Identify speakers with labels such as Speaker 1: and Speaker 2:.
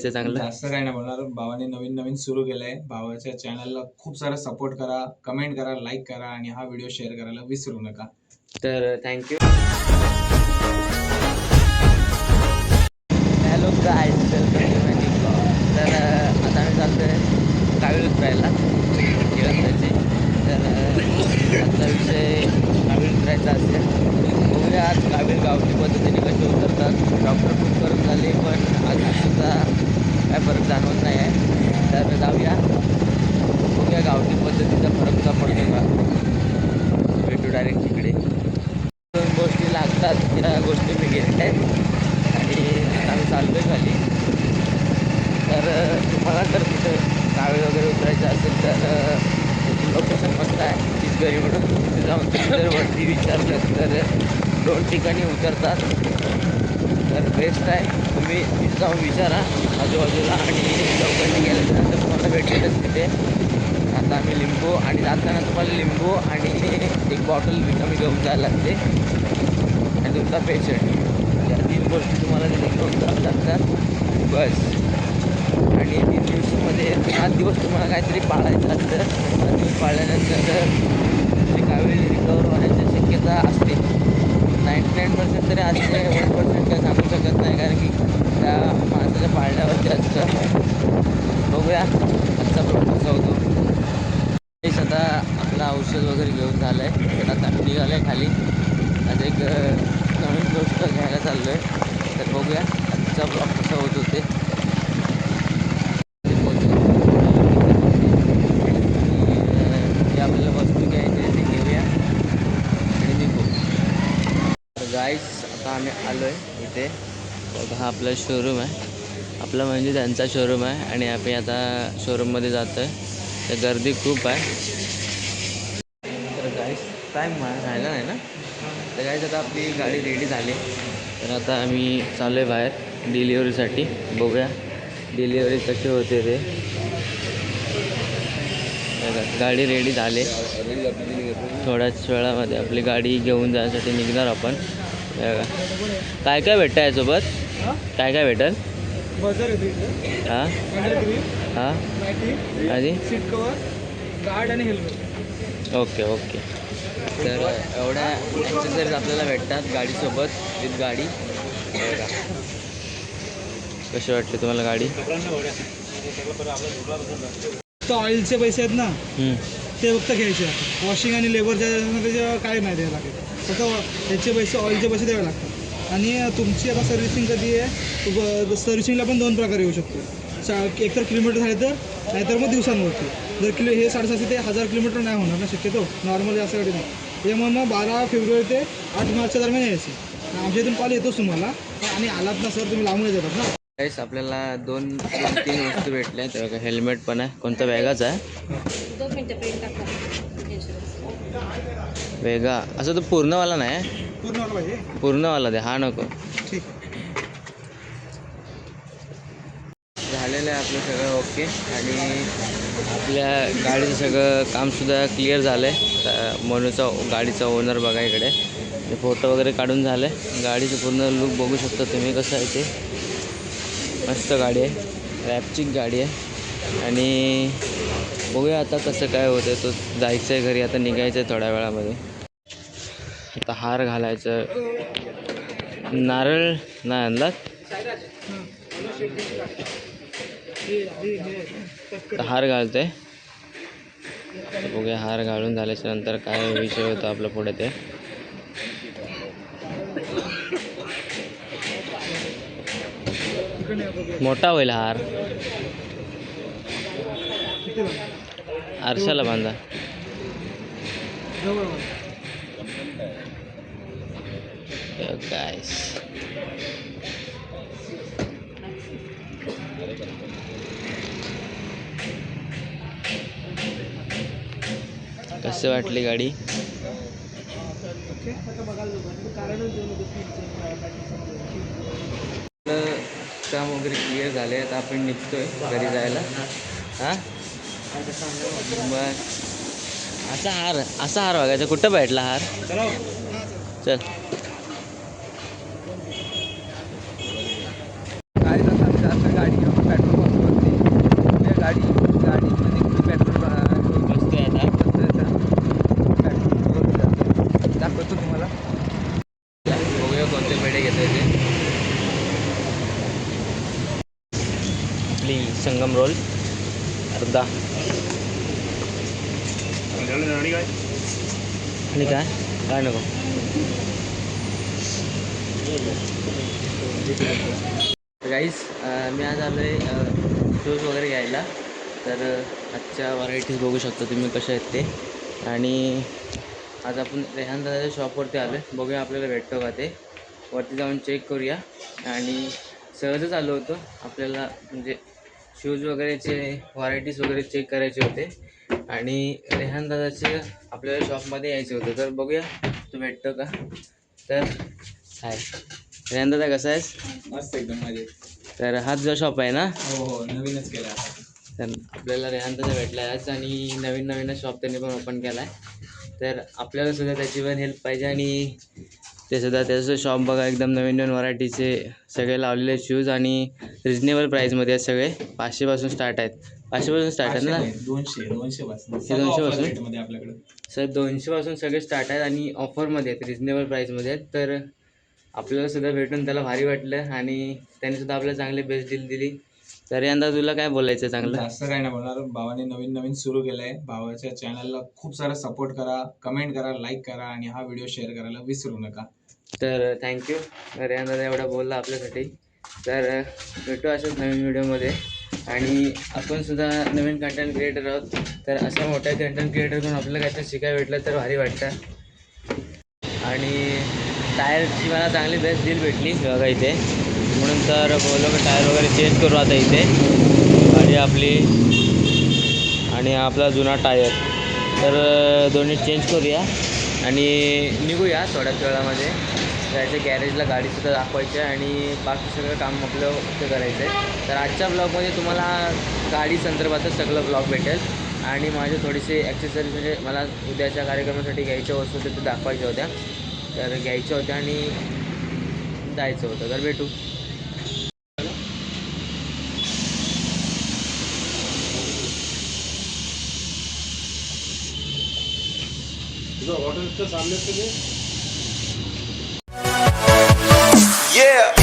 Speaker 1: चांगलं
Speaker 2: जास्त काही नाही बोलणार. भावाने नवीन नवीन सुरू केलंय. भावाच्या चॅनलला खूप सारा सपोर्ट करा, कमेंट करा, लाईक करा आणि हा व्हिडिओ शेअर करायला विसरू नका.
Speaker 1: तर thank you. Hello guys, welcome to my new blog. तर आता आम्ही चालतोय कावीळ उतरायला केळंदाची. तर आजचा विषय कावीळ उतरायचा असेल. बघूया आज कावीळ गावठी पद्धतीने कसे उतरतात. डॉक्टर फोन करून झाले पण अजूनसुद्धा काय फरक जाणवत नाही आहे. तर जाऊया, बघूया गावठी पद्धतीचा फरक का पडतो का. भेटू डायरेक्ट तिकडे. दोन गोष्टी लागतात, त्या गोष्टी मी घेतल्या आणि आता आम्ही चाललो आहे खाली. तर तुम्हाला जर कुठं कावीळ वगैरे उतरायचं असेल तर लोकेशन मस्त आहे चिचगरी म्हणून. तिथे जाऊन तुम्ही जर वरती विचारलं तर 2 ठिकाणी उतरतात. तर बेस्ट आहे, तुम्ही तिथे जाऊन विचारा आजूबाजूला आणि चौकशी केल्यानंतर तुम्हाला भेटेलच तिथे. आता आम्ही लिंबू आणि जाताना तुम्हाला लिंबू आणि एक बॉटल रिकामी घेऊन जायला लागते आणि तुमचा पेशंट, या 3 गोष्टी तुम्हाला तिथे घेऊन जावं लागतात बस. आणि 3 दिवसामध्ये 7 दिवस तुम्हाला काहीतरी पाळायचं असतं. 7 दिवस पाळल्यानंतर तुमची कावीळ रिकवर होण्याची शक्यता असते. 99% तरी असते, 1% काय सांगू शकत नाही कारण की त्या माणसाच्या पाळण्यावरती असतं. बघूया आजचा ब्लॉग कसा होतो. आता आपलं औषध वगैरे घेऊन झालं आहे. तर आता आम्ही निघालो आहे खाली. आता एक नवीन गोष्ट घ्यायला चाललो आहे. तर बघूया आजचा ब्लॉग कसा होत होते. आपल्याला वस्तू घ्यायची आहे ते घेऊया आणि निघू. तर गाईस आता आम्ही आलो आहे इथे. हा आपला शोरूम आहे, आपला म्हणजे त्यांचा शोरूम आहे आणि आम्ही आता शोरूममध्ये जातो आहे. तर गर्दी खूप आहे. तर गाईस टाईम राहिला नाही ना. तर गाईस आता आपली गाडी रेडी झाली. तर आता आम्ही चाललो आहे बाहेर डिलिव्हरीसाठी. बघूया डिलिव्हरी कशी होते ते. गाडी रेडी झाली. थोड्याच वेळामध्ये आपली गाडी घेऊन जाण्यासाठी निघणार आपण. काय काय भेटतं आहे सोबत, काय काय भेटेल? हां हां आणि
Speaker 2: सीट कवर, गार्ड आणि हेल्मेट.
Speaker 1: Okay okay. तर एवढ्या ॲक्सेसरीज आपल्याला भेटतात गाडीसोबत विथ गाडी. कशी वाटली तुम्हाला गाडी?
Speaker 3: तर ऑइलचे पैसे आहेत ना ते फक्त घ्यायचे. वॉशिंग आणि लेबरच्या काय नाही द्यायला लागेल. फक्त त्याचे पैसे, ऑइलचे पैसे द्यावे लागतात. आणि तुमची आता सर्व्हिसिंग कधी आहे, सर्व्हिसिंगला पण 2 प्रकारे येऊ शकतो. एक तर किलोमीटर झाले तर, नाहीतर मग दिवसांवरती. जर हे 750 ते 1000 किलोमीटर नाही होणार ना शक्यतो, नॉर्मल यासाठी नाही. त्याच्यामुळे मग 12 फेब्रुवारी ते 8 मार्चच्या दरम्यान यायचं. आमच्या इथून कॉल येतोच तुम्हाला. आणि आलात ना सर तुम्ही लांबून येतात ना.
Speaker 1: गाईस आपल्याला 2-3 वस्तू भेटल्या. तर हेल्मेट पण आहे. कोणता? वेगाचा आहे. वेगा असं तो पूर्णवाला नाही,
Speaker 3: पूर्णवाला पाहिजे.
Speaker 1: पूर्णवाला दे, हा नको.
Speaker 3: ठीक.
Speaker 1: झालेलं आहे आपलं सगळं ओके. आणि आपल्या गाडीचं सगळं कामसुद्धा क्लिअर झालं आहे. मनूचा गाडीचा ओनर बघा इकडे. ते फोटो वगैरे काढून झालं आहे. गाडीचं पूर्ण लुक बघू शकता तुम्ही कसं आहे ते. मस्त गाडी आहे, रॅपची गाडी आहे. आणि बघूया आता कसं काय होतं. तो जायचं आहे घरी, आता निघायचं आहे थोड्या वेळामध्ये. आता हार घालायचं. नारळ नाही आणला, हार घालतोय. बघूया हार घालून झाल्याच्या नंतर काय विषय होतो आपला पुढे ते. मोठा होईल हार, आरशाला बांधा. गाईस कसं वाटली गाडी? काम वगैरे क्लिअर झाले. आता आपण निघतोय घरी जायला. हां बस असा हार बघायचा. कुठं भेटला हार? चल.
Speaker 2: गाडी घेऊन
Speaker 1: पेट्रोल पंपवरती. या गाडीमध्ये किती पेट्रोल
Speaker 2: बसतोय आता.
Speaker 1: पेट्रोल पंपवरती जातो. दाखवतो तुम्हाला.
Speaker 2: बघूया कोणते पेढे घेता येते.
Speaker 1: आपली संगम रोल अर्धा आणि काय नको. गाईस मी आज आलो आहे शूज वगैरे घ्यायला. तर आजच्या व्हरायटीज बघू शकता तुम्ही कशा आहेत ते. आणि आज आपण रेहान दादाच्या शॉपवरती आलो आहे. बघूया आपल्याला भेटतो का ते. वरती जाऊन चेक करूया. आणि सहजच आलो होतो आपल्याला म्हणजे शूज वगैरेचे व्हरायटीज वगैरे चेक करायचे होते. आणि रेहान दादाचे आपल्याला शॉपमध्ये यायचं होतं. तर बघूया तो भेटतो का. तर हाय रेहान दादा, कसा आहेस?
Speaker 2: मस्त एकदम मजेत.
Speaker 1: तर हाच जो शॉप आहे ना?
Speaker 2: हो हो, नवीनच केला.
Speaker 1: तर आपल्याला रेहान दादा भेटला आहे आज. आणि नवीन शॉप त्यांनी पण ओपन केला आहे. तर आपल्याला सुद्धा त्याची पण हेल्प पाहिजे. आणि ते सुद्धा त्याचं शॉप बघा, एकदम नवीन व्हरायटीचे सगळे लावलेले शूज आणि रिजनेबल प्राईसमध्ये आहेत. सगळे 500पासून स्टार्ट आहेत. 500पासून स्टार्ट आहेत ना?
Speaker 2: 200 पासून.
Speaker 1: हे 200 पासून?
Speaker 2: रेटमध्ये आपल्याकडे
Speaker 1: सर 200पासून सगळे स्टार्ट आहेत आणि ऑफरमध्ये आहेत, रिजनेबल प्राईसमध्ये आहेत. तर आपल्याला सुद्धा भेटून त्याला भारी वाटलं आणि त्याने सुद्धा आपल्याला चांगली बेस्ट डील दिली. तर यंदा तुला काय बोलायचं चांगलं?
Speaker 2: जास्त काय नाही बोलणार. भावाने नवीन सुरू केलंय. भावाच्या चॅनलला खूप सारा सपोर्ट करा, कमेंट करा, लाईक करा आणि हा व्हिडिओ शेअर करायला विसरू नका.
Speaker 1: तर थँक्यू रेहान दादा एवढा बोलला आपल्यासाठी. तर भेटू अशाच नवीन व्हिडिओमध्ये. आणि आपण सुद्धा नवीन कंटेंट क्रिएटर आहोत. तर अशा मोठ्या कंटेंट क्रिएटरकडून आपल्याला काहीतरी शिकायला भेटलं तर भारी वाटतं. आणि टायरची मला चांगली बेस्ट डील भेटली बघा इथे. म्हणून तर बोललो की टायर वगैरे चेंज करू आता इथे. गाडी आपली आणि आपला जुना टायर. तर दोन्ही चेंज करूया आणि निघूया थोड्याच वेळामध्ये. जायचं गॅरेजला, गाडीसुद्धा दाखवायची आहे आणि बाकी सगळं काम आपलं ते करायचं आहे. तर आजच्या ब्लॉगमध्ये तुम्हाला गाडी संदर्भातच सगळं ब्लॉग भेटेल. आणि माझे थोडेसे ॲक्सेसरीज म्हणजे मला उद्याच्या कार्यक्रमासाठी घ्यायच्या वस्तू ते दाखवायच्या होत्या. तर घ्यायच्या होत्या आणि जायचं होतं. तर भेटू.
Speaker 4: Yeah.